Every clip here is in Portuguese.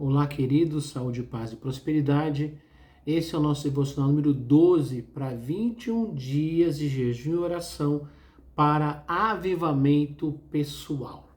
Olá, queridos, saúde, paz e prosperidade. Esse é o nosso devocional número 12 para 21 dias de jejum e oração para avivamento pessoal.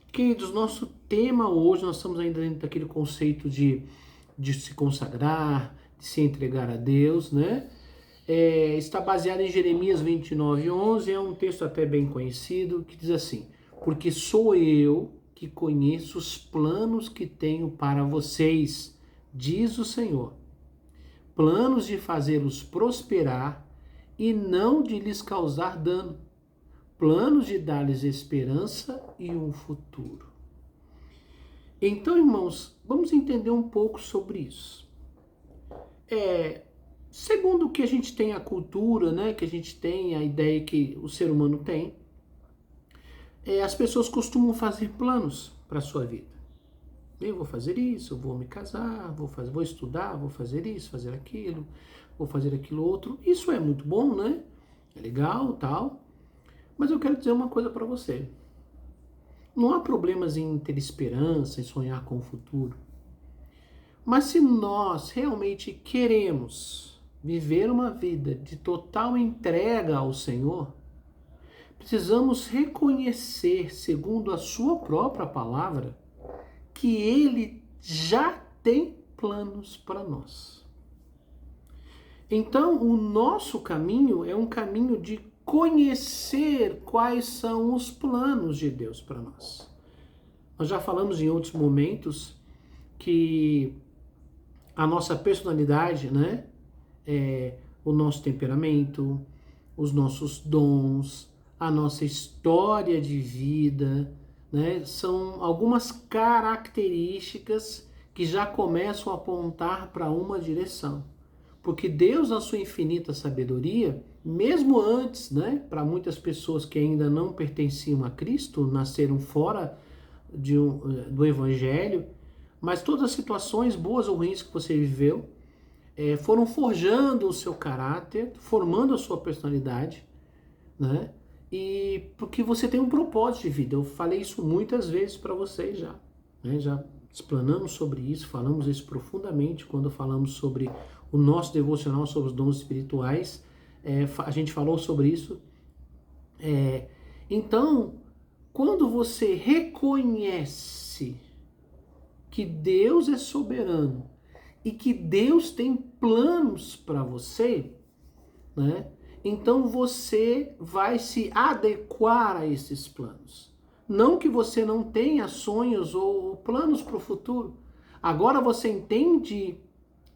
Queridos, nosso tema hoje, nós estamos ainda dentro daquele conceito de se consagrar, de se entregar a Deus, né? Está baseado em Jeremias 29:11, é um texto até bem conhecido, que diz assim: porque sou eu que conheço os planos que tenho para vocês, diz o Senhor, planos de fazê-los prosperar e não de lhes causar dano, planos de dar-lhes esperança e um futuro. Então, irmãos, vamos entender um pouco sobre isso. Segundo o que a gente tem a cultura, né, que a gente tem a ideia que o ser humano tem, as pessoas costumam fazer planos para a sua vida. Eu vou fazer isso, eu vou me casar, vou estudar, vou fazer isso, fazer aquilo, vou fazer aquilo outro. Isso é muito bom, né? É legal, tal. Mas eu quero dizer uma coisa para você. Não há problemas em ter esperança, em sonhar com o futuro. Mas se nós realmente queremos viver uma vida de total entrega ao Senhor, precisamos reconhecer, segundo a sua própria palavra, que Ele já tem planos para nós. Então, o nosso caminho é um caminho de conhecer quais são os planos de Deus para nós. Nós já falamos em outros momentos que a nossa personalidade, né, o nosso temperamento, os nossos dons, a nossa história de vida, né, são algumas características que já começam a apontar para uma direção. Porque Deus, na sua infinita sabedoria, mesmo antes, né, para muitas pessoas que ainda não pertenciam a Cristo, nasceram fora do Evangelho, mas todas as situações boas ou ruins que você viveu foram forjando o seu caráter, formando a sua personalidade, né? E porque você tem um propósito de vida. Eu falei isso muitas vezes para vocês já, né? Já explanamos sobre isso, falamos isso profundamente quando falamos sobre o nosso devocional sobre os dons espirituais. A gente falou sobre isso. Então, quando você reconhece que Deus é soberano e que Deus tem planos para você, né? Então você vai se adequar a esses planos. Não que você não tenha sonhos ou planos para o futuro. Agora você entende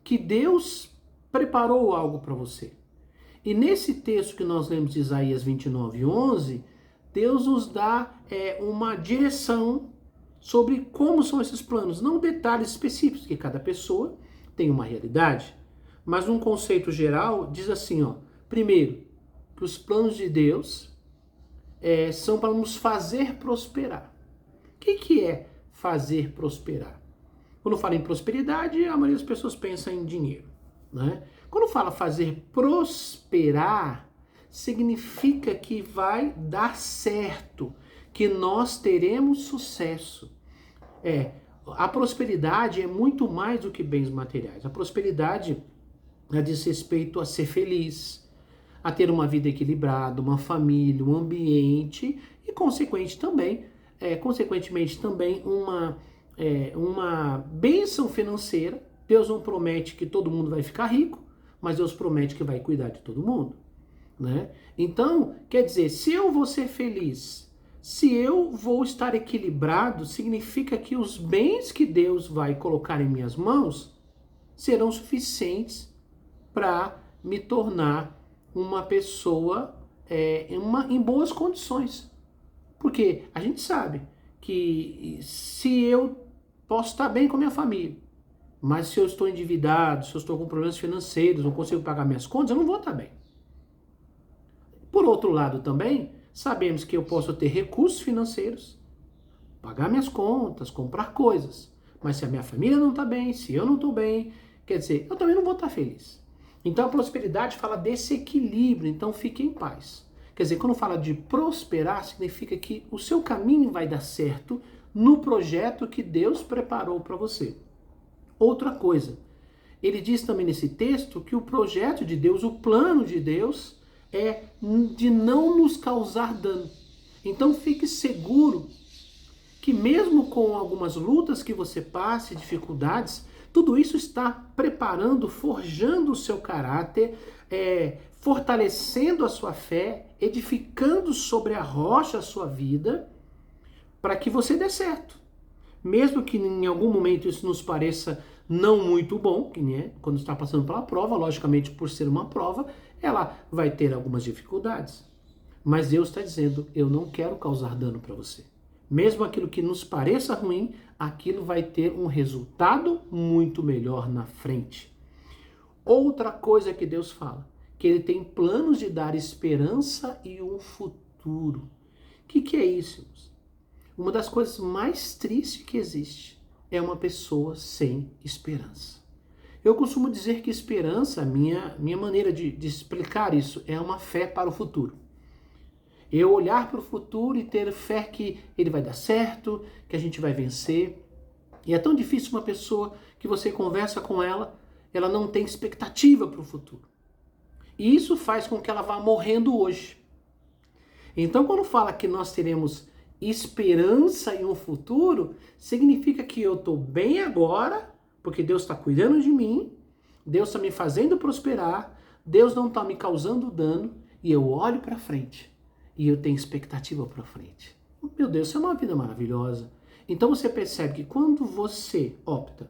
que Deus preparou algo para você. E nesse texto que nós lemos de Isaías 29:11, Deus nos dá uma direção sobre como são esses planos. Não detalhes específicos, que cada pessoa tem uma realidade. Mas um conceito geral diz assim, ó. Primeiro, que os planos de Deus são para nos fazer prosperar. O que é fazer prosperar? Quando fala em prosperidade, a maioria das pessoas pensa em dinheiro, né? Quando fala fazer prosperar, significa que vai dar certo, que nós teremos sucesso. A prosperidade é muito mais do que bens materiais. A prosperidade diz respeito a ser feliz, a ter uma vida equilibrada, uma família, um ambiente e, consequentemente também uma bênção financeira. Deus não promete que todo mundo vai ficar rico, mas Deus promete que vai cuidar de todo mundo, né? Então, quer dizer, se eu vou ser feliz, se eu vou estar equilibrado, significa que os bens que Deus vai colocar em minhas mãos serão suficientes para me tornar uma pessoa em boas condições. Porque a gente sabe que se eu posso estar bem com a minha família, mas se eu estou endividado, se eu estou com problemas financeiros, não consigo pagar minhas contas, eu não vou estar bem. Por outro lado também, sabemos que eu posso ter recursos financeiros, pagar minhas contas, comprar coisas, mas se a minha família não está bem, se eu não estou bem, quer dizer, eu também não vou estar feliz. Então a prosperidade fala desse equilíbrio, então fique em paz. Quer dizer, quando fala de prosperar, significa que o seu caminho vai dar certo no projeto que Deus preparou para você. Outra coisa, ele diz também nesse texto que o projeto de Deus, o plano de Deus, é de não nos causar dano. Então fique seguro que mesmo com algumas lutas que você passe, dificuldades, tudo isso está preparando, forjando o seu caráter, fortalecendo a sua fé, edificando sobre a rocha a sua vida, para que você dê certo. Mesmo que em algum momento isso nos pareça não muito bom, que né, quando está passando pela prova, logicamente por ser uma prova, ela vai ter algumas dificuldades. Mas Deus está dizendo, eu não quero causar dano para você. Mesmo aquilo que nos pareça ruim, aquilo vai ter um resultado muito melhor na frente. Outra coisa que Deus fala, que Ele tem planos de dar esperança e um futuro. O que é isso, irmãos? Uma das coisas mais tristes que existe é uma pessoa sem esperança. Eu costumo dizer que esperança, minha maneira de explicar isso, é uma fé para o futuro. Eu olhar para o futuro e ter fé que ele vai dar certo, que a gente vai vencer. E é tão difícil uma pessoa que você conversa com ela, ela não tem expectativa para o futuro. E isso faz com que ela vá morrendo hoje. Então, quando fala que nós teremos esperança em um futuro, significa que eu estou bem agora, porque Deus está cuidando de mim, Deus está me fazendo prosperar, Deus não está me causando dano, e eu olho para frente. E eu tenho expectativa para frente. Meu Deus, isso é uma vida maravilhosa. Então você percebe que quando você opta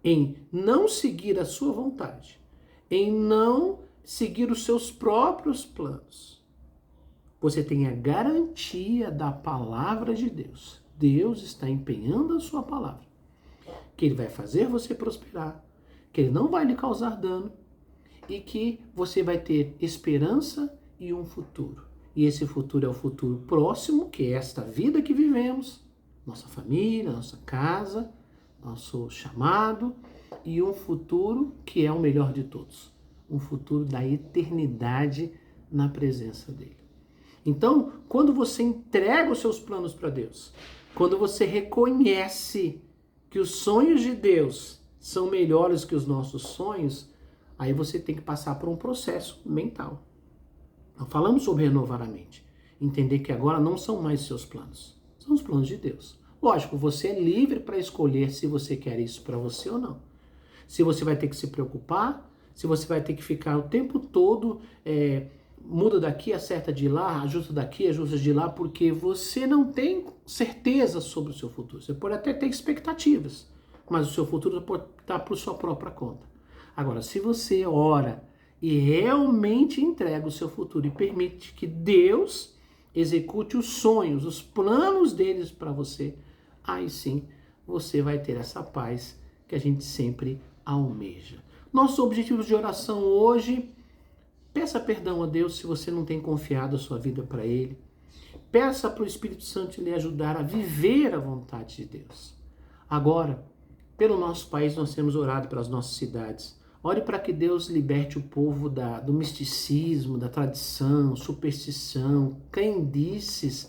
em não seguir a sua vontade, em não seguir os seus próprios planos, você tem a garantia da palavra de Deus. Deus está empenhando a sua palavra. Que Ele vai fazer você prosperar, que Ele não vai lhe causar dano e que você vai ter esperança e um futuro. E esse futuro é o futuro próximo, que é esta vida que vivemos, nossa família, nossa casa, nosso chamado, e um futuro que é o melhor de todos, um futuro da eternidade na presença dele. Então, quando você entrega os seus planos para Deus, quando você reconhece que os sonhos de Deus são melhores que os nossos sonhos, aí você tem que passar por um processo mental. Nós falamos sobre renovar a mente. Entender que agora não são mais seus planos. São os planos de Deus. Lógico, você é livre para escolher se você quer isso para você ou não. Se você vai ter que se preocupar, se você vai ter que ficar o tempo todo, muda daqui, acerta de lá, ajusta daqui, ajusta de lá, porque você não tem certeza sobre o seu futuro. Você pode até ter expectativas, mas o seu futuro pode estar por sua própria conta. Agora, se você ora e realmente entrega o seu futuro e permite que Deus execute os sonhos, os planos deles para você, aí sim você vai ter essa paz que a gente sempre almeja. Nossos objetivos de oração hoje: peça perdão a Deus se você não tem confiado a sua vida para Ele. Peça para o Espírito Santo lhe ajudar a viver a vontade de Deus. Agora, pelo nosso país, nós temos orado pelas nossas cidades. Ore para que Deus liberte o povo do misticismo, da tradição, superstição, crendices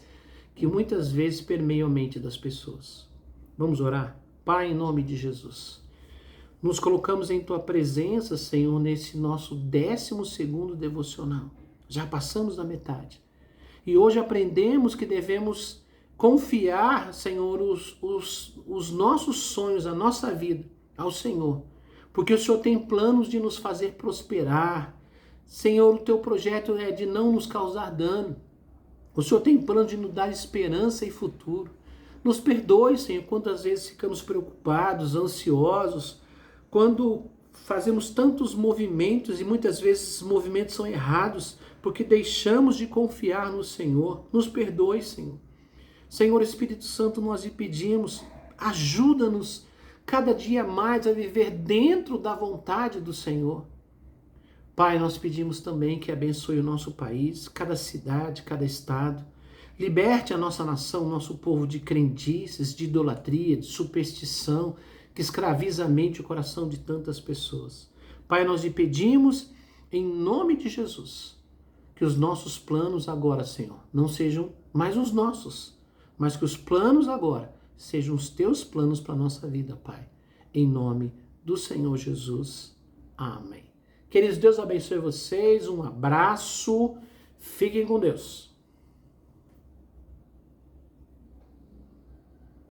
que muitas vezes permeiam a mente das pessoas. Vamos orar? Pai, em nome de Jesus, nos colocamos em Tua presença, Senhor, nesse nosso 12º devocional. Já passamos da metade. E hoje aprendemos que devemos confiar, Senhor, os nossos sonhos, a nossa vida ao Senhor. Porque o Senhor tem planos de nos fazer prosperar. Senhor, o Teu projeto é de não nos causar dano. O Senhor tem plano de nos dar esperança e futuro. Nos perdoe, Senhor, quantas vezes ficamos preocupados, ansiosos, quando fazemos tantos movimentos e muitas vezes esses movimentos são errados, porque deixamos de confiar no Senhor. Nos perdoe, Senhor. Senhor Espírito Santo, nós lhe pedimos, ajuda-nos cada dia mais a viver dentro da vontade do Senhor. Pai, nós pedimos também que abençoe o nosso país, cada cidade, cada estado. Liberte a nossa nação, o nosso povo de crendices, de idolatria, de superstição, que escraviza a mente e o coração de tantas pessoas. Pai, nós lhe pedimos, em nome de Jesus, que os nossos planos agora, Senhor, não sejam mais os nossos, mas que os planos agora sejam os Teus planos para a nossa vida, Pai. em nome do Senhor Jesus. Amém. Queridos, Deus abençoe vocês, um abraço, fiquem com Deus.